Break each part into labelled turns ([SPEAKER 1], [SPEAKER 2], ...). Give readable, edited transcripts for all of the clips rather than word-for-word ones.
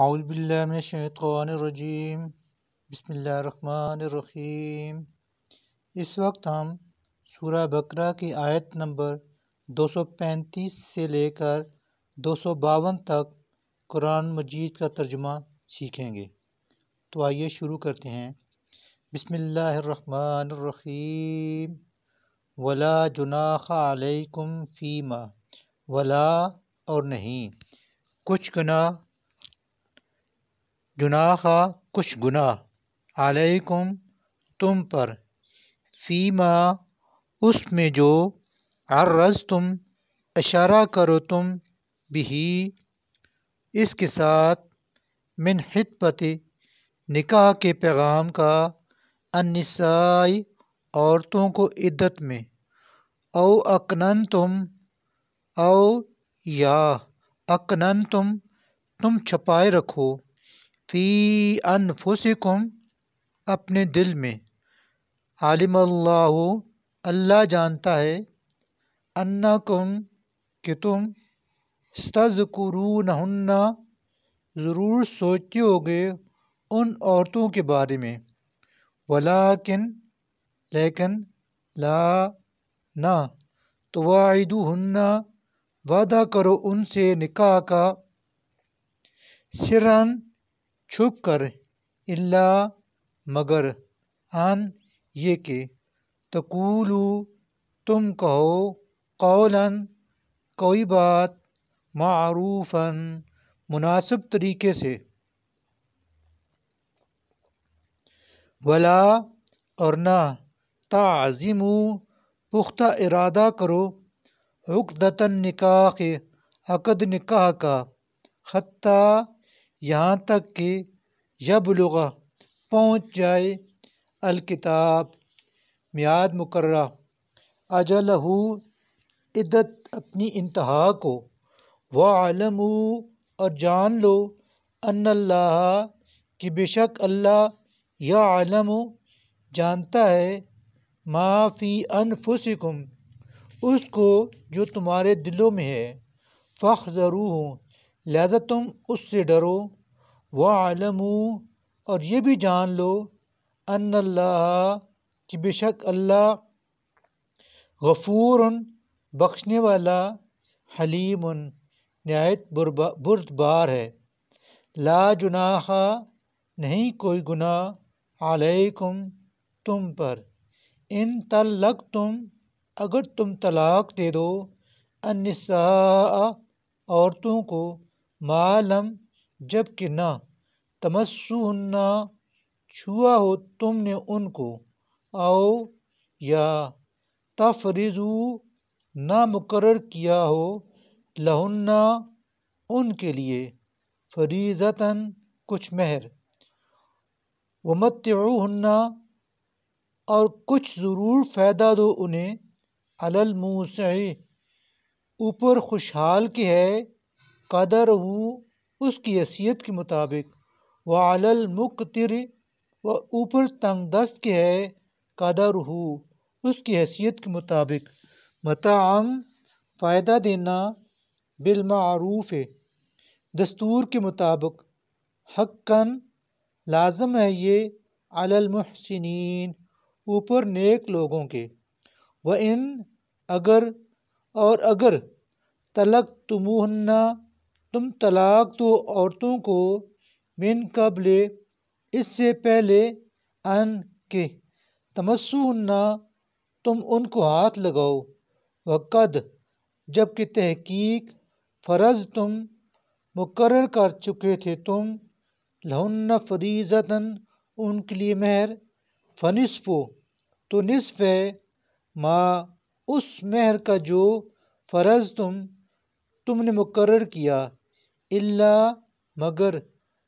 [SPEAKER 1] اعوذ باللہ من الشیطان الرجیم، بسم اللہ الرحمن الرحیم۔ اس وقت ہم سورہ بقرہ کی آیت نمبر 235 سے لے کر 252 تک قرآن مجید کا ترجمہ سیکھیں گے۔ تو آئیے شروع کرتے ہیں۔ بسم اللہ الرحمن الرحیم۔ ولا جناح علیکم فیما، ولا اور نہیں، کچھ کچھ گناہ، علیکم تم پر، فیما اس میں جو، عرضتم اشارہ کرو تم، بھی اس کے ساتھ، من خطبت نکاح کے پیغام کا، النساء عورتوں کو عدت میں، او اکننتم او یا اکننتم تم چھپائے رکھو، فی انفسکم اپنے دل میں، علم اللہ اللہ جانتا ہے، انکم کہ تم، تذکرونہن ضرور سوچتے ہوگے ان عورتوں کے بارے میں، ولیکن لیکن، لا نہ، تواعدوہن وعدہ کرو ان سے نکاح کا، سرًا چھپ کر، الا مگر، ان یہ کہ، تقولو تم کہو، قولاً کوئی بات، معروفاً مناسب طریقے سے، ولا اور نہ، تعزموا پختہ ارادہ کرو، عقدۃ النکاح عقد نکاح کا، حتیٰ یہاں تک کہ، یبلغ پہنچ جائے، الکتاب میعاد مقررہ، اجلہ عدت اپنی انتہا کو، وَاعْلَمُوا اور جان لو، ان اللہ کہ بے شک اللہ، یعلم جانتا ہے، ما فی انفسکم اس کو جو تمہارے دلوں میں ہے، فاحذروہ لہذا تم اس سے ڈرو، وَاعْلَمُوا اور یہ بھی جان لو، ان اللہ کہ بے شک اللہ، غفور بخشنے والا، حلیم نہایت بردبار ہے، لا جناح نہیں کوئی گناہ، علیکم تم پر، ان طلقتم اگر تم طلاق دے دو، النساء عورتوں کو، ما لم جب کہ نہ، تمسوہن چھوا ہو تم نے ان کو، او یا تفرضو نہ مقرر کیا ہو، لہن ان کے لیے، فریضۃً کچھ مہر، ومتعوہن اور کچھ ضرور فائدہ دو انہیں، علی الموسع اوپر خوشحال کے ہے، قدرہ اس کی حیثیت کے مطابق، وعلی المقتر و اوپر تنگ دست کے ہے، قدرہ اس کی حیثیت کے مطابق، متاعً فائدہ دینا، بالمعروف دستور کے مطابق، حقاً لازم ہے یہ، علی المحسنین اوپر نیک لوگوں کے، وَإِنْ اگر اور اگر، طلقتموہن تم طلاق دو عورتوں کو، من قبل اس سے پہلے، ان کہ، تمسوہن تم ان کو ہاتھ لگاؤ، وقد جبکہ تحقیق، فرضتم مقرر کر چکے تھے تم، لہن فریضۃً ان کے لیے مہر، فنصف تو نصف ہے، ما اس مہر کا جو، تم نے مقرر کیا، الا مگر،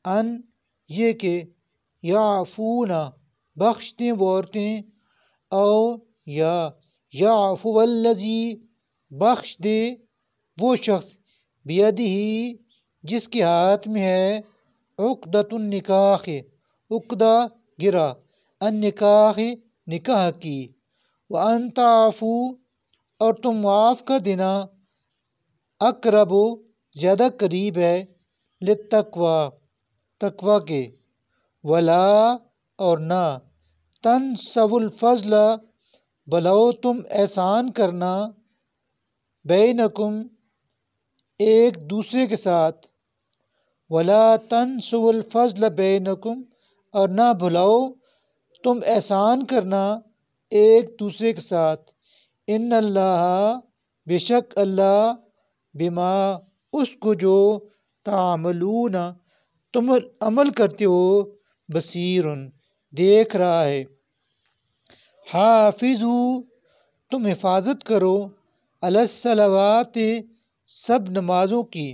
[SPEAKER 1] ان یہ کہ، یعفون بخش دیں وہ عورتیں، او یا یعفو الذی بخش دے وہ شخص، بیدہ جس کے ہاتھ میں ہے، عقدۃ النکاح عقدہ گرہ، النکاح نکاح کی، وان تعفوا اور تم معاف کر دینا، اقرب زیادہ قریب ہے، للتقوی تقوی کے، ولا اور نہ، تنسوا الفضل بلاؤ تم احسان کرنا، بینکم ایک دوسرے کے ساتھ، ولا تنسوا الفضل بینکم اور نہ بھلاؤ تم احسان کرنا ایک دوسرے کے ساتھ، ان اللہ بے شک اللہ، بما اس کو جو تعملون تم عمل کرتے ہو، بصیر دیکھ رہا ہے۔ حافظو تم حفاظت کرو، علی الصلوات سب نمازوں کی،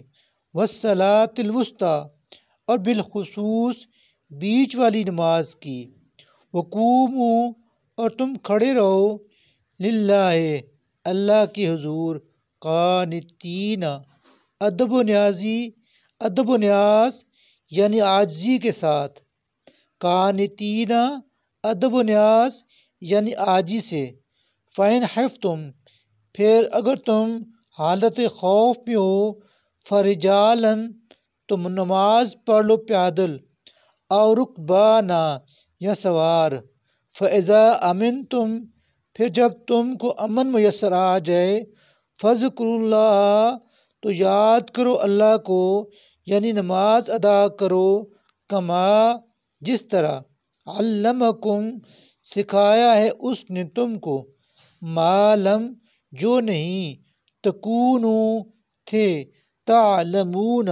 [SPEAKER 1] والصلاۃ الوسطی اور بالخصوص بیچ والی نماز کی، وقوموا اور تم کھڑے رہو، للہ اللہ کے حضور، قانتین ادب و نیاز یعنی عاجزی کے ساتھ، قانتین ادب و نیاز یعنی عاجزی سے، فَإِنْ خِفْتُمْ پھر اگر تم حالت خوف میں ہو، فَرِجَالًا تم نماز پڑھ لو پیدل، اور رکبانا یا سوار، فَإِذَا أَمِنْتُمْ پھر جب تم کو امن میسر آ جائے، فَاذْكُرُوا اللَّهَ تو یاد کرو اللہ کو، یعنی نماز ادا کرو، کما جس طرح، علمکم سکھایا ہے اس نے تم کو، ما لم جو نہیں، تکونوا تھے، تعلمون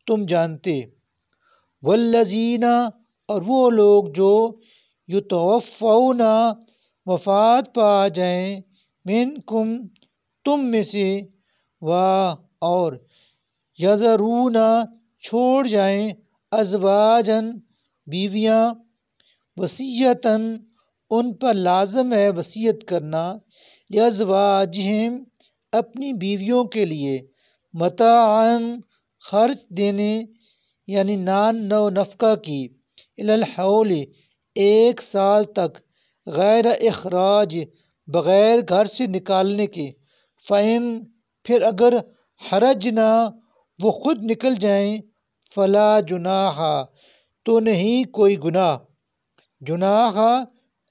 [SPEAKER 1] تم جانتے، والذین اور وہ لوگ جو یتوفون وفات پا جائیں، منکم تم میں سے، اور یذرون چھوڑ جائیں، ازواجن بیویاں، وصیتاً ان پر لازم ہے وصیت کرنا، لازواجہم اپنی بیویوں کے لیے، متاعاً خرچ دینے یعنی نان نو نفقہ کی، الی الحول ایک سال تک، غیر اخراج بغیر گھر سے نکالنے کے، فَإِن پھر اگر حرجنا وہ خود نکل جائیں، فلا جناح تو نہیں کوئی گناہ، جناح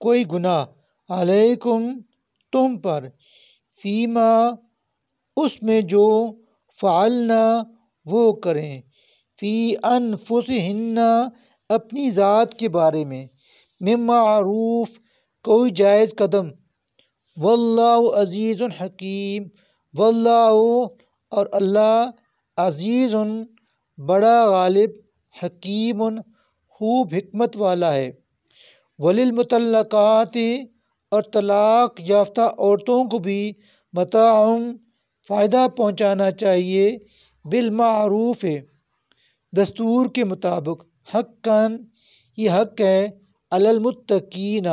[SPEAKER 1] کوئی گناہ، علیکم تم پر، فیما اس میں جو فعلنا وہ کریں، فی انفسہن اپنی ذات کے بارے میں، من معروف کوئی جائز قدم، واللہ عزیز حکیم واللہ اور اللہ عزیز بڑا غالب، حکیم خوب حکمت والا ہے۔ وللمطلقات اور طلاق یافتہ عورتوں کو بھی، متاع فائدہ پہنچانا چاہیے، بالمعروف دستور کے مطابق، حقاً یہ حق ہے، علی المتقین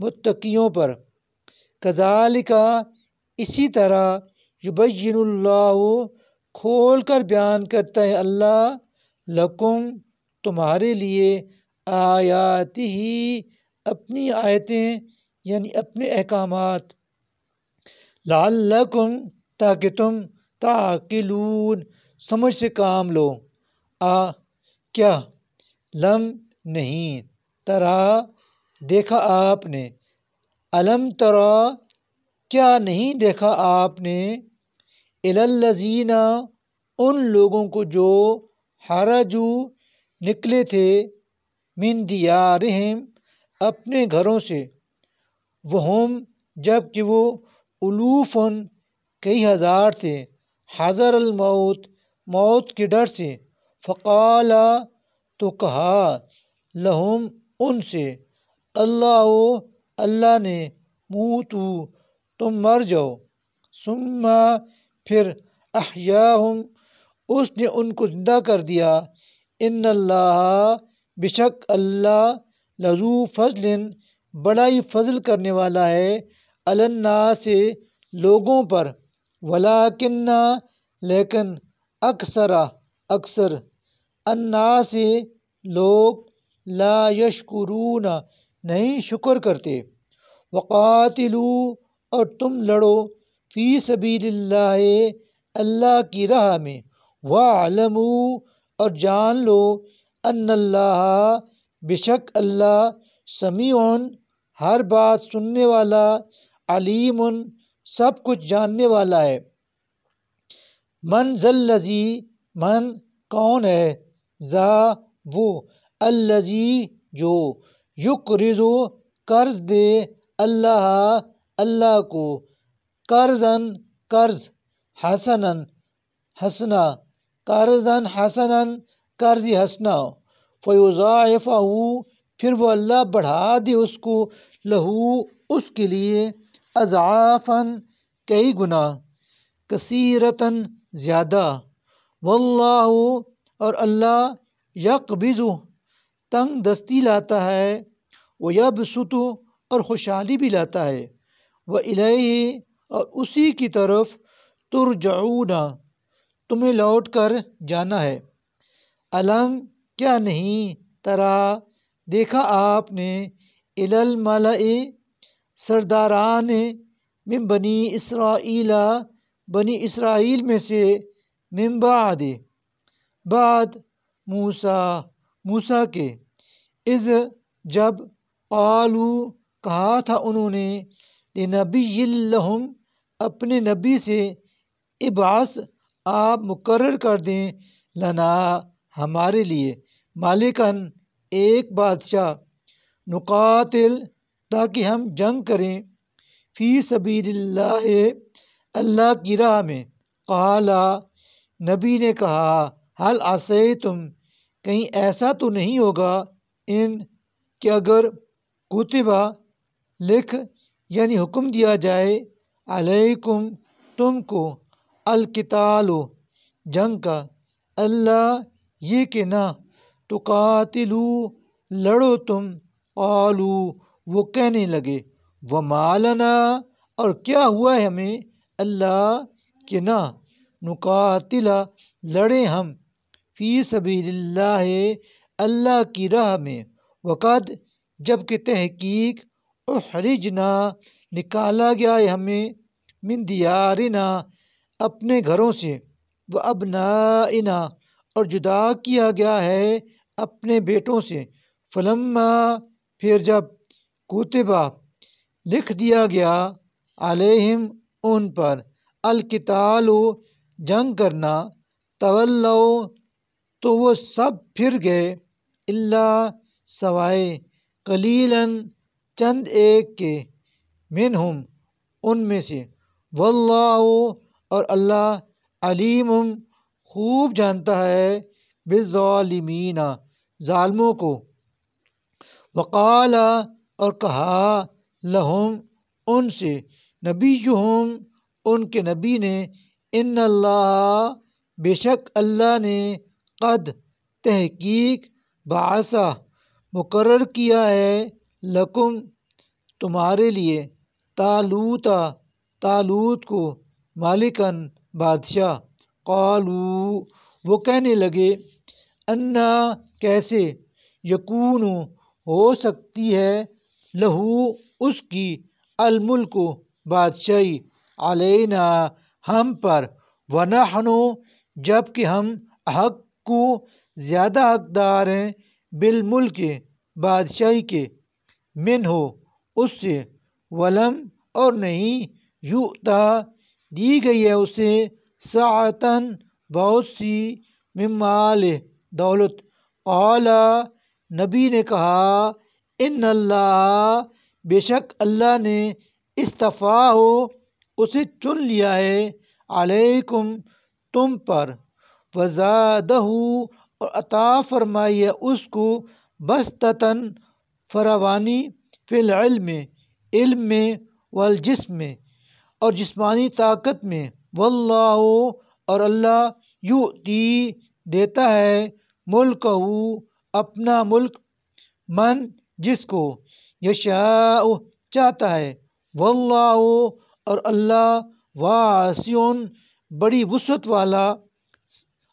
[SPEAKER 1] متقیوں پر، کذالک اسی طرح، یبین اللہ کھول کر بیان کرتا ہے اللہ، لکم تمہارے لیے، آیاتہ اپنی آیتیں یعنی اپنے احکامات، لعلکم تاکہ تم، تعقلون سمجھ سے کام لو، کیا، لم نہیں، ترا دیکھا آپ نے، الم ترا کیا نہیں دیکھا آپ نے، الی الذین ان لوگوں کو جو، خرجوا نکلے تھے، من دیارہم اپنے گھروں سے، وہم جب کہ وہ، الوف کئی ہزار تھے، حذر الموت موت کے ڈر سے، فقال تو کہا، لہم ان سے، اللہ نے، موتو تم مر جاؤ، ثم پھر، احیاہم اس نے ان کو زندہ کر دیا، ان اللہ بے شک اللہ، لذو فضل بڑا ہی فضل کرنے والا ہے، علی الناس لوگوں پر، ولکن لیکن، اکثر الناس لوگ، لا یشکرون نہیں شکر کرتے، وقاتلوا اور تم لڑو، فی سبیل اللہ اللہ کی راہ میں، واعلموا اور جان لو، ان اللہ بشک اللہ سمیع ہر بات سننے والا، علیم سب کچھ جاننے والا ہے۔ من ذی من کون ہے، ذا وہ، الذی جو، یقرض قرض دے، اللہ اللہ کو، قرضاً قرض، حسناً حسنا، قرضاً حسناً قرض حسنا، فیضاعفہ پھر وہ اللہ بڑھا دے اس کو، لہو اس کے لیے، اضعافاً کئی گنا، کثیرتاً زیادہ، واللہ اور اللہ، یقبض تنگ دستی لاتا ہے، ویبسط اور خوشحالی بھی لاتا ہے، وإلیہ اور اسی کی طرف، ترجعون تمہیں لوٹ کر جانا ہے۔ الم کیا نہیں، ترا دیکھا آپ نے، الی الملأ سرداران، من بنی اسرائیل بنی اسرائیل میں سے، من بعد موسیٰ کے، اذ جب، قالوا کہا تھا انہوں نے، لنبی لہم اپنے نبی سے، ابعث آپ مقرر کر دیں، لنا ہمارے لیے، مالکن ایک بادشاہ، نقاتل تاکہ ہم جنگ کریں، فی سبیل اللہ اللہ کی راہ میں، قال نبی نے کہا، حل عصیتم کہیں ایسا تو نہیں ہوگا، ان کہ اگر کتبہ لکھ یعنی حکم دیا جائے، علیکم تم کو، القتال جنگ کا، اللہ یہ کہ نہ، تقاتلو لڑو تم، قالو وہ کہنے لگے، وما لنا اور کیا ہوا ہے ہمیں، اللہ کہ نہ، نقاتل لڑیں ہم، فی سبیل اللہ اللہ کی راہ میں، وقد جبکہ تحقیق، اخرجنا نکالا گیا ہے ہمیں، من دیارنا اپنے گھروں سے، وابنائنا اور جدا کیا گیا ہے اپنے بیٹوں سے، فلما پھر جب، کتبہ لکھ دیا گیا، علیہم ان پر، القتال جنگ کرنا، تولو تو وہ سب پھر گئے، اللہ سوائے، قلیلاً چند ایک کے، منہم ان میں سے، واللہ اور اللہ، علیم خوب جانتا ہے، بالظالمین ظالموں کو، وقال اور کہا، لہم ان سے، نبیہم ان کے نبی نے، ان اللہ بے شک اللہ نے، قد تحقیق، بعثہ مقرر کیا ہے، لکم تمہارے لیے، طالوت کو، مالکن بادشاہ، قالوا وہ کہنے لگے، انا کیسے، یکون ہو سکتی ہے، لہو اس کی، الملک بادشاہی، علینا ہم پر، ونحن جب کہ ہم، حق کو زیادہ حقدار ہیں، بالملک بادشاہی کے، منہ اس سے، ولم اور نہیں، یؤتا دی گئی ہے اسے، سعتاً بہت سی، من مال دولت، قال نبی نے کہا، ان اللہ بے شک اللہ نے، اصطفیٰ اسے چن لیا ہے، علیکم تم پر، وزادہ اور عطا فرمائی ہے اس کو، بسطتاً فراوانی، فی العلم علم میں، والجسم میں اور جسمانی طاقت میں، واللہ اور اللہ، یؤتی دیتا ہے، ملکہ اپنا ملک، من جس کو، یشاء چاہتا ہے، واللہ اور اللہ، واسع بڑی وسعت والا،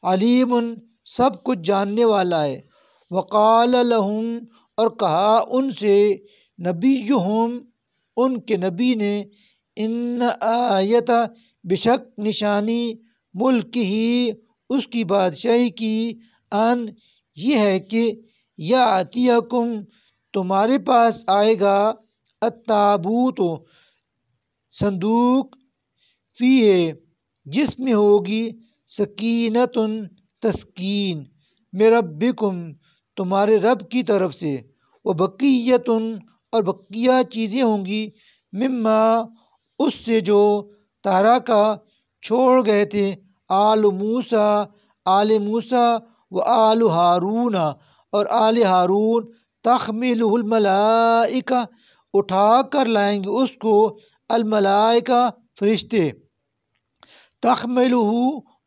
[SPEAKER 1] علیم سب کچھ جاننے والا ہے، وقال لہم اور کہا ان سے، نبیہم ان کے نبی نے، ان آیت بشک نشانی، ملک ہی اس کی بادشاہی کی، ان یہ ہے کہ یاتیکم تمہارے پاس آئے گا التابوت صندوق فیہ جس میں ہوگی سکینۃ تسکین من ربکم تمہارے رب کی طرف سے وبقیۃ اور بقیہ چیزیں ہوں گی مما اس سے جو تارکا چھوڑ گئے تھے آل موسیٰ و آل ہارون اور آل ہارون تحملہ الملائکہ اٹھا کر لائیں گے اس کو الملائکہ فرشتے تحملہ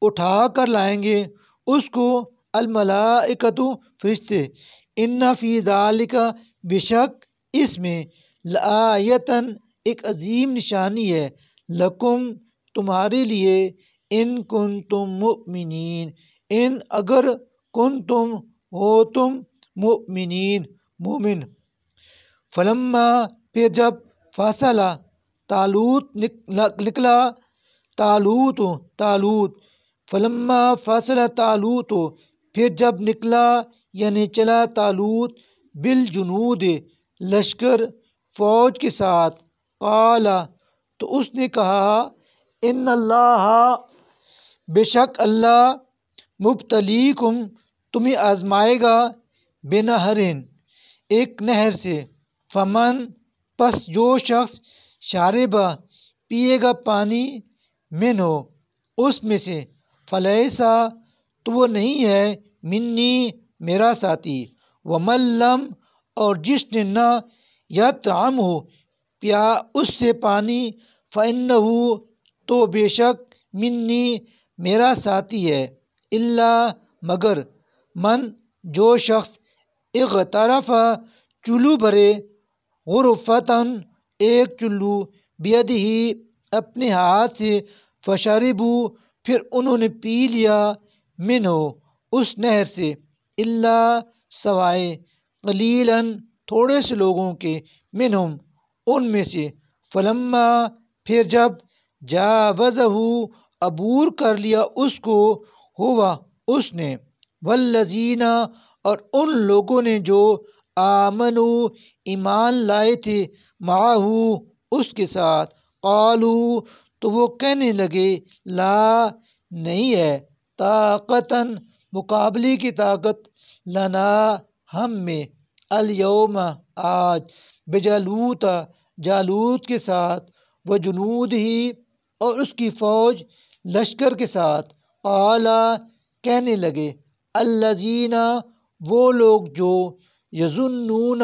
[SPEAKER 1] اٹھا کر لائیں گے اس کو الملائکۃ فرشتے ان فی ذالک بے شک اس میں لآیۃً ایک عظیم نشانی ہے لکم تمہارے لیے ان کنتم مؤمنین ان اگر کنتم ہو تم مؤمنین مومن فلما پھر جب فصل طالوت نکلا طالوت فلما فصل طالوت پھر جب نکلا یعنی چلا طالوت بالجنود لشکر فوج کے ساتھ قال تو اس نے کہا ان اللہ بے شک اللہ مبتلیکم تمہیں آزمائے گا بنہرن ایک نہر سے فمن پس جو شخص شاربہ پیے گا پانی من ہو اس میں سے فلیسا تو وہ نہیں ہے منی میرا ساتھی ومن لم اور جس نے نہ یطعم ہو پیا اس سے پانی فإنہ تو بے شک منی میرا ساتھی ہے الا مگر من جو شخص اغترف چلو بھرے غرفتاً ایک چلو بیدہی اپنے ہاتھ سے فشربوا پھر انہوں نے پی لیا منہ اس نہر سے الا سوائے قلیلاً تھوڑے سے لوگوں کے منہم ان میں سے فلما پھر جب جاوزہ عبور کر لیا اس کو ہوا اس نے والذین اور ان لوگوں نے جو آمنو ایمان لائے تھے معہ اس کے ساتھ قالو تو وہ کہنے لگے لا نہیں ہے طاقتاً مقابلے کی طاقت لنا ہم میں الیوم آج بجالوت جالوت کے ساتھ وجنود ہی اور اس کی فوج لشکر کے ساتھ قال کہنے لگے الذین وہ لوگ جو یظنون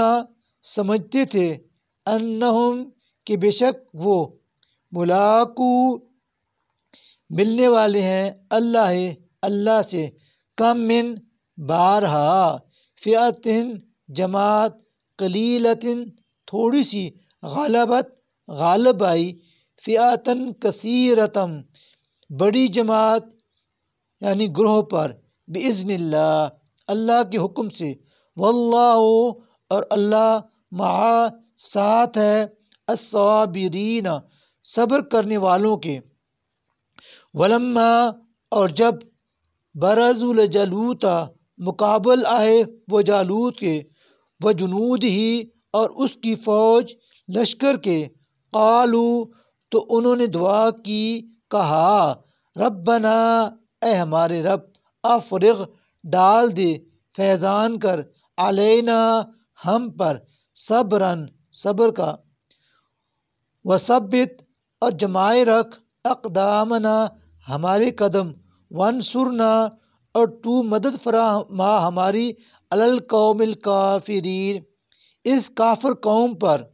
[SPEAKER 1] سمجھتے تھے انہم کہ بے شک وہ ملاقو ملنے والے ہیں اللہ سے کم من بارہا فئتن جماعت قلیلتن تھوڑی سی غالب آئی فئتن کثیرتم بڑی جماعت یعنی گروہ پر بإذن اللہ اللہ کے حکم سے واللہ اور اللہ مع ساتھ ہے الصابرین صبر کرنے والوں کے ولما اور جب برزوا لجالوت مقابل آئے وہ جالوت کے وجنود ہی اور اس کی فوج لشکر کے قالو تو انہوں نے دعا کی کہا ربنا اے ہمارے رب افرغ ڈال دے فیضان کر علینا ہم پر صبرن صبر کا وثبت اور جمائے رکھ اقدامنا ہمارے قدم وانصرنا اور تو مدد فرما ہماری علی القوم الکافرین اس کافر قوم پر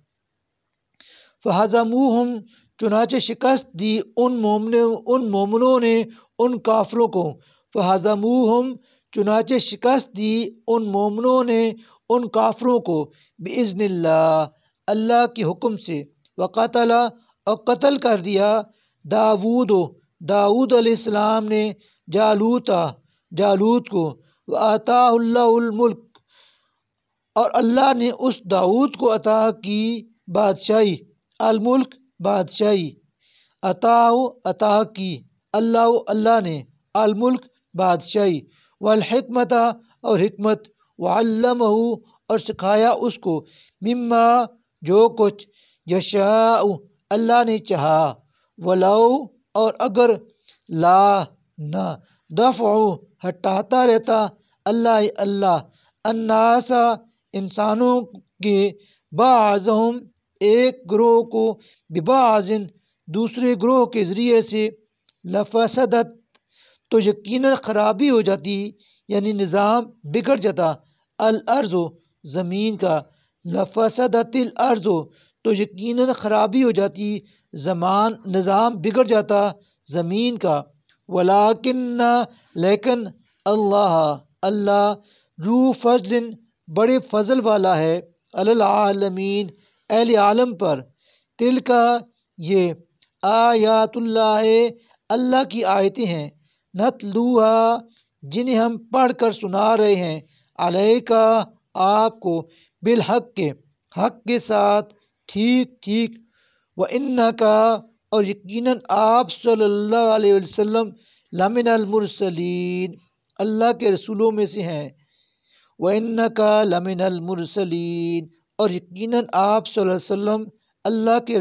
[SPEAKER 1] فہزموہم چنانچہ شکست دی ان مومنوں نے ان کافروں کو فہزموہم چنانچہ شکست دی ان مومنوں نے ان کافروں کو بإذن اللہ اللہ کے حکم سے وقتل اور قتل کر دیا داود علیہ السلام نے جالوت کو وآتاہ اللہ الملک اور اللہ نے اس داؤد کو عطا کی بادشاہی الملک بادشاہی عطا کی اللہ نے الملک بادشاہی والحکمت اور حکمت، وعلمہ اور سکھایا اس کو، مما جو کچھ یشاء اللہ نے چاہا، ولو اور اگر، لا نہ، دفع ہٹاتا رہتا اللہ الناس انسانوں کے، بعضہم ایک گروہ کو، ببعض دوسرے گروہ کے ذریعے سے، لفسدت تو یقیناً خرابی ہو جاتی، یعنی نظام بگڑ جاتا، الارض زمین کا، لفسدت الارض تو یقیناً خرابی ہو جاتی، نظام بگڑ جاتا زمین کا، ولیکن لیکن اللہ ذو فضل بڑے فضل والا ہے، علی العالمین اہل عالم پر، تلکا یہ آیات اللہ کی آیتیں ہیں، نتلوہا جنہیں ہم پڑھ کر سنا رہے ہیں، علیکا آپ کو، بالحق کے حق کے ساتھ، ٹھیک ٹھیک، وَإِنَّكَ اور یقیناً آپ صلی اللہ علیہ وسلم، لمن المرسلین اللہ کے رسولوں میں سے ہیں، وَإِنَّكَ لَمِنَ الْمُرْسَلِينَ اور یقیناً آپ صلی اللہ علیہ وسلم اللہ کے